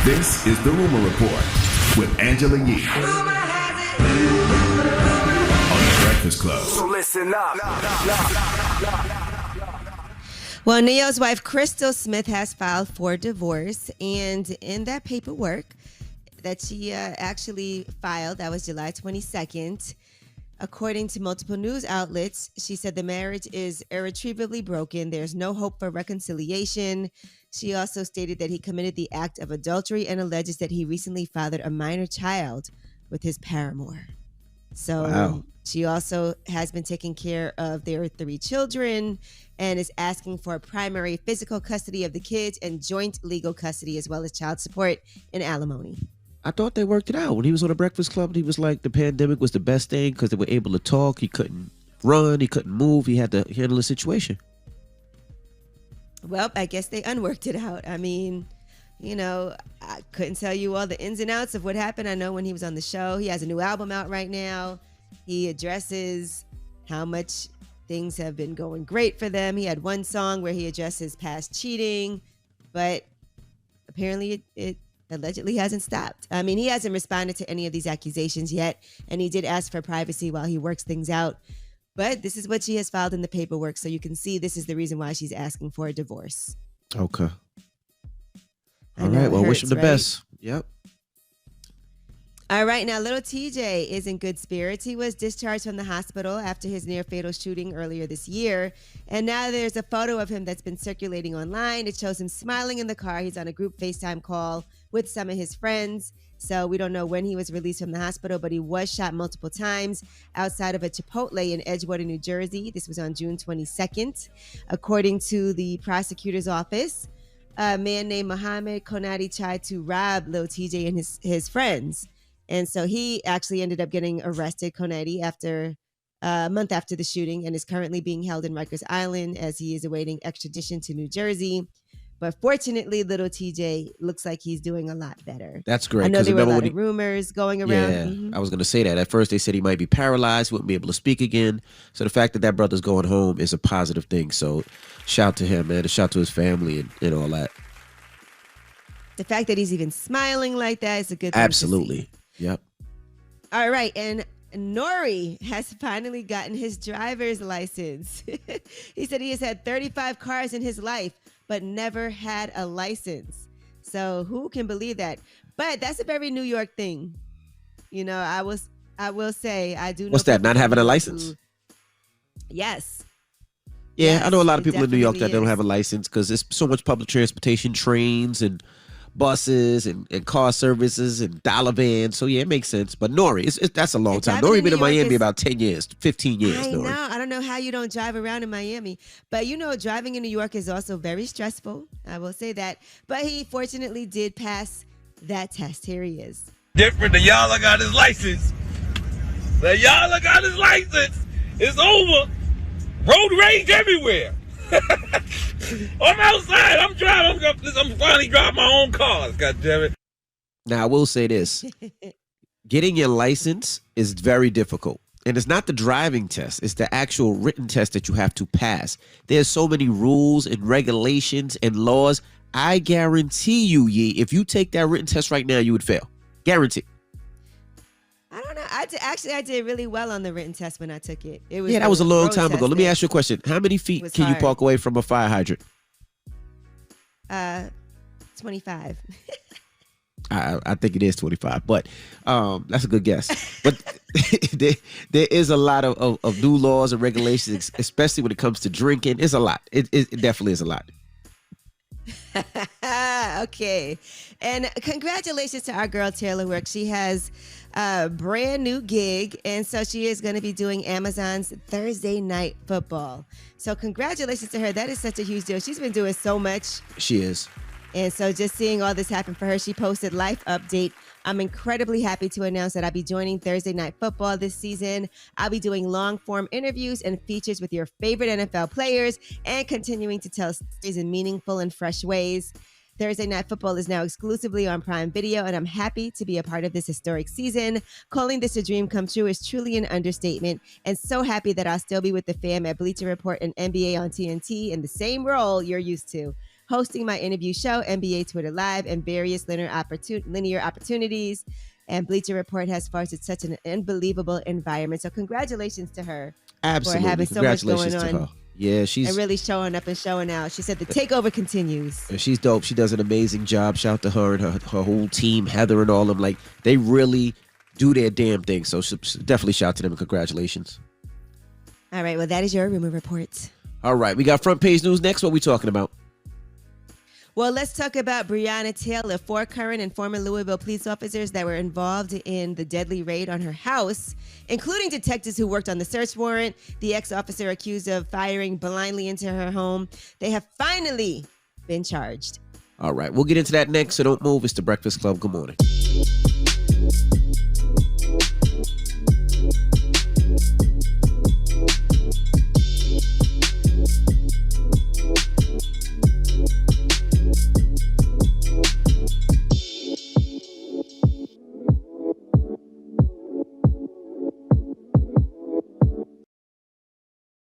This is the Rumor Report with Angela Yee on the Breakfast Club. So listen up. Well, Ne-Yo's wife, Crystal Smith, has filed for divorce. And in that paperwork that she actually filed, that was July 22nd, according to multiple news outlets, she said the marriage is irretrievably broken. There's no hope for reconciliation. She also stated that he committed the act of adultery and alleges that he recently fathered a minor child with his paramour. So Wow. She also has been taking care of their 3 children and is asking for primary physical custody of the kids and joint legal custody, as well as child support and alimony. I thought they worked it out. When he was on the Breakfast Club, he was like, the pandemic was the best thing because they were able to talk. He couldn't run. He couldn't move. He had to handle the situation. Well, I guess they unworked it out. I mean, you know, I couldn't tell you all the ins and outs of what happened. I know when he was on the show, he has a new album out right now. He addresses how much things have been going great for them. He had one song where he addresses past cheating, but apparently it allegedly hasn't stopped. I mean, he hasn't responded to any of these accusations yet, and he did ask for privacy while he works things out. But this is what she has filed in the paperwork, so you can see this is the reason why she's asking for a divorce. Okay. I All know right. it Well, wish hurts, him the right? best. Yep. All right, now Lil Tjay is in good spirits. He was discharged from the hospital after his near-fatal shooting earlier this year. And now there's a photo of him that's been circulating online. It shows him smiling in the car. He's on a group FaceTime call with some of his friends. So we don't know when he was released from the hospital, but he was shot multiple times outside of a Chipotle in Edgewater, New Jersey. This was on June 22nd. According to the prosecutor's office, a man named Mohammed Konati tried to rob Lil Tjay and his friends. And so he actually ended up getting arrested, Konati, after a month after the shooting, and is currently being held in Rikers Island as he is awaiting extradition to New Jersey. But fortunately, Lil Tjay looks like he's doing a lot better. That's great. I know there were a remember lot when of rumors going around. Yeah, Mhm. I was going to say that. At first, they said he might be paralyzed, wouldn't be able to speak again. So the fact that that brother's going home is a positive thing. So shout to him, man. A shout to his family and all that. The fact that he's even smiling like that is a good thing to see. Absolutely. Yep. All right, and Nori has finally gotten his driver's license. He said he has had 35 cars in his life, but never had a license. So who can believe that? But that's a very New York thing. You know, I will say I do know. What's that? people Not having a who- license? Yes. Yeah, Yes, I know a lot of it people in New York that definitely don't is. have a license because there's so much public transportation, trains and buses and car services and dollar vans. So yeah, it makes sense. But Nori, that's a long And time. driving Nori in been in New York Miami is- about 10 years, 15 years, I Nori. know. I don't know how you don't drive around in Miami. But you know, driving in New York is also very stressful. I will say that. But he fortunately did pass that test. Here he is. Different than y'all got his license. That y'all got his license. It's over. Road rage everywhere. I'm outside. I'm driving. I'm finally driving my own cars. God damn it. Now, I will say this. Getting your license is very difficult. And it's not the driving test. It's the actual written test that you have to pass. There's so many rules and regulations and laws. I guarantee you, Yee, if you take that written test right now, you would fail. Guarantee. I don't know. I did really well on the written test when I took it. It was Yeah, that was a the long road time test ago. Let me that ask you a question. How many feet was can you hard. park away from a fire hydrant? 25. I think it is 25, but that's a good guess. But there is a lot of new laws and regulations, especially when it comes to drinking. It's a lot. It definitely is a lot. Okay. And congratulations to our girl Taylor Work. She has a brand new gig, and so she is going to be doing Amazon's Thursday Night Football. So congratulations to her. That is such a huge deal. She's been doing so much. She is. And so just seeing all this happen for her, she posted life update. I'm incredibly happy to announce that I'll be joining Thursday Night Football this season. I'll be doing long form interviews and features with your favorite NFL players and continuing to tell stories in meaningful and fresh ways. Thursday Night Football is now exclusively on Prime Video, and I'm happy to be a part of this historic season. Calling this a dream come true is truly an understatement, and so happy that I'll still be with the fam at Bleacher Report and NBA on TNT in the same role you're used to. hosting my interview show, NBA Twitter Live, and various linear opportunities. And Bleacher Report has fostered such an unbelievable environment. So congratulations to her Absolutely. for having so much going Congratulations to on. her. Yeah, she's And really showing up and showing out. She said the takeover continues. and she's dope. She does an amazing job. Shout out to her and her whole team, Heather and all of them. Like, they really do their damn thing. So definitely shout out to them and congratulations. All right, well, that is your rumor report. All right, we got front page news next. What we talking about? Well, let's talk about Breonna Taylor, 4 current and former Louisville police officers that were involved in the deadly raid on her house, including detectives who worked on the search warrant, the ex-officer accused of firing blindly into her home. They have finally been charged. All right, we'll get into that next, so don't move. It's the Breakfast Club. Good morning.